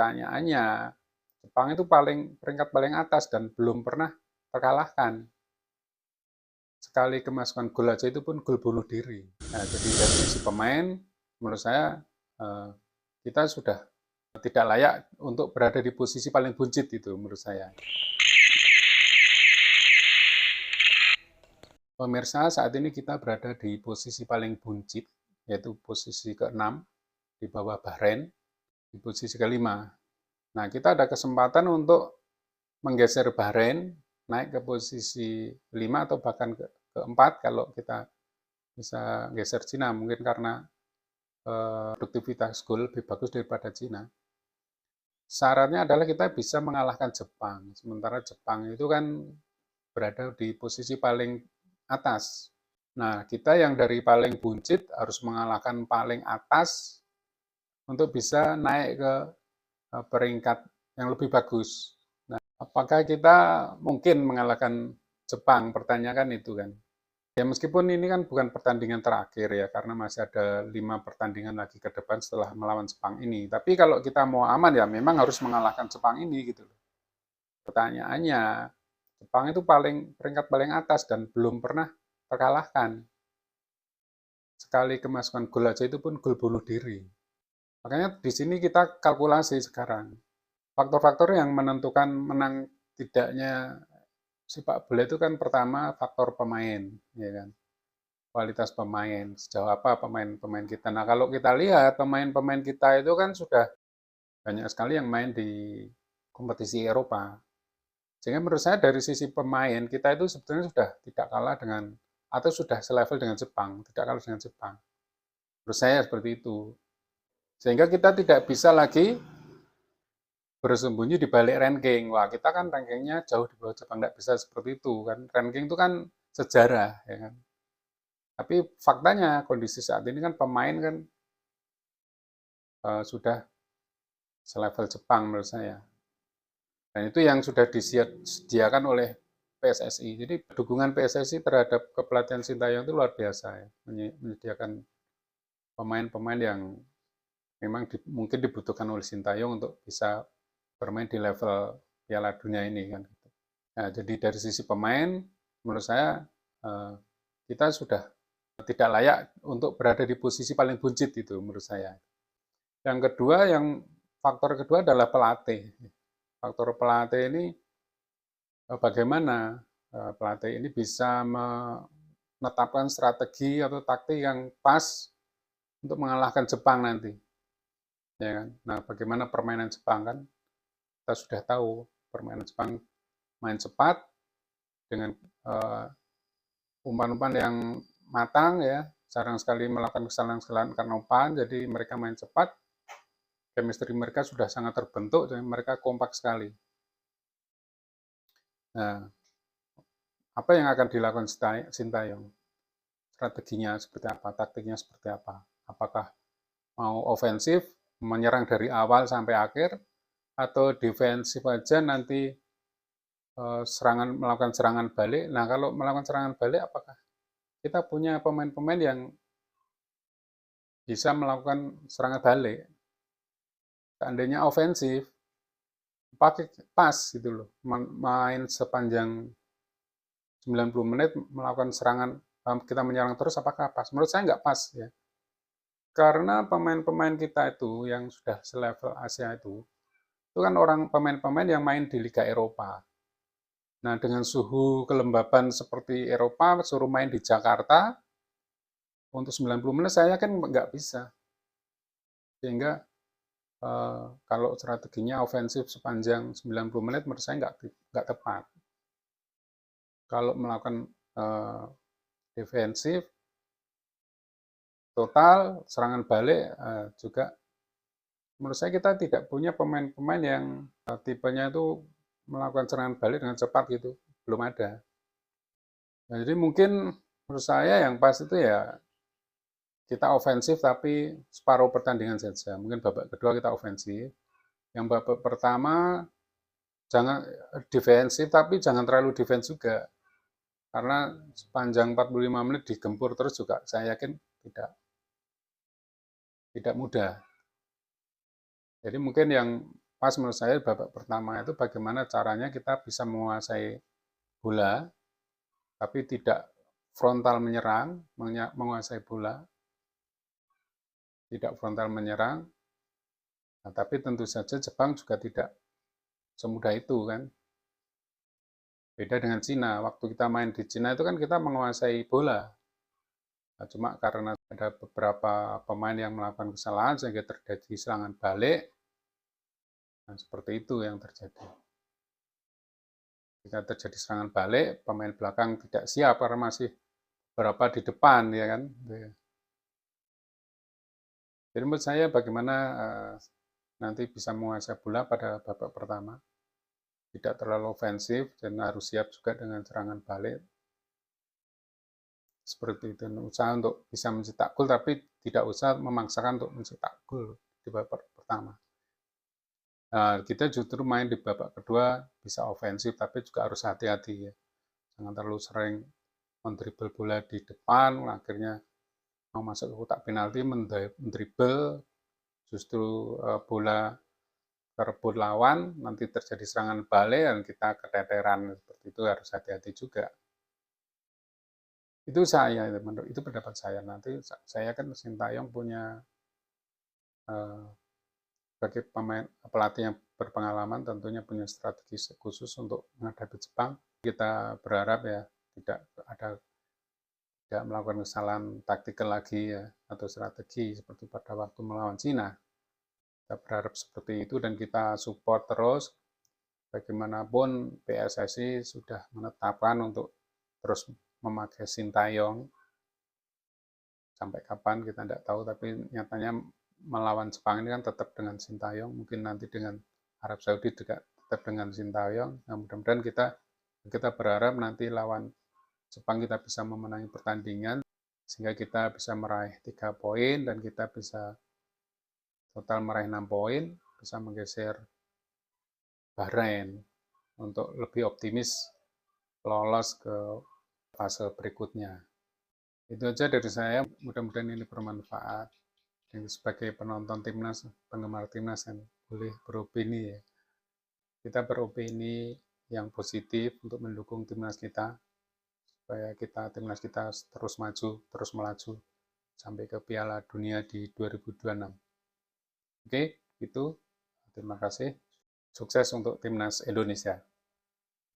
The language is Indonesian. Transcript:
pertanyaannya, Jepang itu peringkat paling atas dan belum pernah terkalahkan. Sekali kemasukan gol aja itu pun gol bunuh diri. Nah, jadi dari sisi pemain, menurut saya kita sudah tidak layak untuk berada di posisi paling buncit itu menurut saya. Pemirsa, saat ini kita berada di posisi paling buncit, yaitu posisi ke-6 di bawah Bahrain, di posisi ke-5. Nah, kita ada kesempatan untuk menggeser Bahrain naik ke posisi 5 atau bahkan ke-4 kalau kita bisa geser Cina, mungkin karena produktivitas gol lebih bagus daripada Cina. Syaratnya adalah kita bisa mengalahkan Jepang, sementara Jepang itu kan berada di posisi paling atas. Nah, kita yang dari paling buncit harus mengalahkan paling atas untuk bisa naik ke peringkat yang lebih bagus. Nah, apakah kita mungkin mengalahkan Jepang? Pertanyakan itu kan. Ya meskipun ini kan bukan pertandingan terakhir ya, karena masih ada 5 pertandingan lagi ke depan setelah melawan Jepang ini. Tapi kalau kita mau aman ya memang harus mengalahkan Jepang ini gitu loh. Pertanyaannya, Jepang itu peringkat paling atas dan belum pernah terkalahkan. Sekali kemasukan gol aja itu pun gol bunuh diri. Makanya di sini kita kalkulasi sekarang. Faktor-faktor yang menentukan menang tidaknya sepak bola itu kan pertama faktor pemain, ya kan? Kualitas pemain, sejauh apa pemain-pemain kita. Nah, kalau kita lihat pemain-pemain kita itu kan sudah banyak sekali yang main di kompetisi Eropa. Sehingga menurut saya dari sisi pemain kita itu sebetulnya sudah tidak kalah dengan atau sudah selevel dengan Jepang, tidak kalah dengan Jepang. Menurut saya seperti itu. Sehingga kita tidak bisa lagi bersembunyi di balik ranking. Wah, kita kan rankingnya jauh di bawah Jepang, tidak bisa seperti itu kan. Ranking itu kan sejarah, ya kan. Tapi faktanya kondisi saat ini kan pemain kan sudah selevel Jepang menurut saya. Dan itu yang sudah disediakan oleh PSSI. Jadi dukungan PSSI terhadap kepelatihan Sintayong itu luar biasa ya. Menyediakan pemain-pemain yang memang mungkin dibutuhkan oleh Sintayong untuk bisa bermain di level Piala Dunia ini kan. Nah, jadi dari sisi pemain, menurut saya kita sudah tidak layak untuk berada di posisi paling buncit itu menurut saya. Yang kedua, faktor kedua adalah pelatih. Faktor pelatih ini bagaimana pelatih ini bisa menetapkan strategi atau taktik yang pas untuk mengalahkan Jepang nanti. Ya kan? Nah, bagaimana permainan Jepang kan? Kita sudah tahu permainan Jepang main cepat dengan umpan-umpan yang matang ya, jarang sekali melakukan kesalahan-kesalahan karena umpan, jadi mereka main cepat, chemistry mereka sudah sangat terbentuk dan mereka kompak sekali. Nah, apa yang akan dilakukan Sintayong? Strateginya seperti apa? Taktiknya seperti apa? Apakah mau ofensif, menyerang dari awal sampai akhir, atau defensif aja nanti melakukan serangan balik? Nah, kalau melakukan serangan balik, apakah kita punya pemain-pemain yang bisa melakukan serangan balik? Seandainya ofensif, pakai pas gitu loh, main sepanjang 90 menit melakukan serangan, kita menyerang terus apakah pas? Menurut saya nggak pas ya. Karena pemain-pemain kita itu yang sudah selevel Asia itu kan pemain-pemain yang main di Liga Eropa. Nah, dengan suhu kelembapan seperti Eropa, suruh main di Jakarta untuk 90 menit saya kan nggak bisa. Sehingga kalau strateginya ofensif sepanjang 90 menit menurut saya nggak tepat. Kalau melakukan defensif total, serangan balik juga menurut saya kita tidak punya pemain-pemain yang tipenya itu melakukan serangan balik dengan cepat gitu, belum ada. Nah, jadi mungkin menurut saya yang pas itu ya kita ofensif tapi separuh pertandingan saja. Mungkin babak kedua kita ofensif. Yang babak pertama jangan defensif tapi jangan terlalu defense juga. Karena sepanjang 45 menit digempur terus juga saya yakin tidak mudah. Jadi mungkin yang pas menurut saya babak pertama itu bagaimana caranya kita bisa menguasai bola, tapi tidak frontal menyerang, menguasai bola, tidak frontal menyerang. Nah, tapi tentu saja Jepang juga tidak semudah itu kan. Beda dengan Cina, waktu kita main di Cina itu kan kita menguasai bola. Nah, cuma karena ada beberapa pemain yang melakukan kesalahan sehingga terjadi serangan balik. Nah, seperti itu yang terjadi. Jika terjadi serangan balik, pemain belakang tidak siap karena masih berapa di depan, ya kan. Jadi menurut saya bagaimana nanti bisa menguasai bola pada babak pertama. Tidak terlalu ofensif dan harus siap juga dengan serangan balik. Seperti itu, usaha untuk bisa mencetak gol tapi tidak usah memaksakan untuk mencetak gol di babak pertama. Nah, kita justru main di babak kedua bisa ofensif tapi juga harus hati-hati ya. Jangan terlalu sering mendribble bola di depan, akhirnya mau masuk ke kotak penalti mendribble justru bola kerebut lawan, nanti terjadi serangan balik dan kita keteteran seperti itu, harus hati-hati juga. Itu saya, itu pendapat saya. Nanti saya kan Sintayong punya sebagai pemain pelatih yang berpengalaman tentunya punya strategi khusus untuk menghadapi Jepang. Kita berharap ya tidak melakukan kesalahan taktikal lagi ya atau strategi seperti pada waktu melawan Cina. Kita berharap seperti itu dan kita support terus. Bagaimanapun PSSI sudah menetapkan untuk terus memakai Sintayong. Sampai kapan kita tidak tahu, tapi nyatanya melawan Jepang ini kan tetap dengan Sintayong. Mungkin nanti dengan Arab Saudi juga tetap dengan Sintayong. Nah, mudah-mudahan kita berharap nanti lawan Jepang kita bisa memenangi pertandingan sehingga kita bisa meraih 3 poin dan kita bisa total meraih 6 poin, bisa menggeser Bahrain untuk lebih optimis lolos ke fase berikutnya. Itu aja dari saya, mudah-mudahan ini bermanfaat. Dan sebagai penonton timnas, penggemar timnas yang boleh beropini ya. Kita beropini yang positif untuk mendukung timnas kita, supaya timnas kita terus maju, terus melaju sampai ke Piala Dunia di 2026. Oke, itu. Terima kasih. Sukses untuk timnas Indonesia.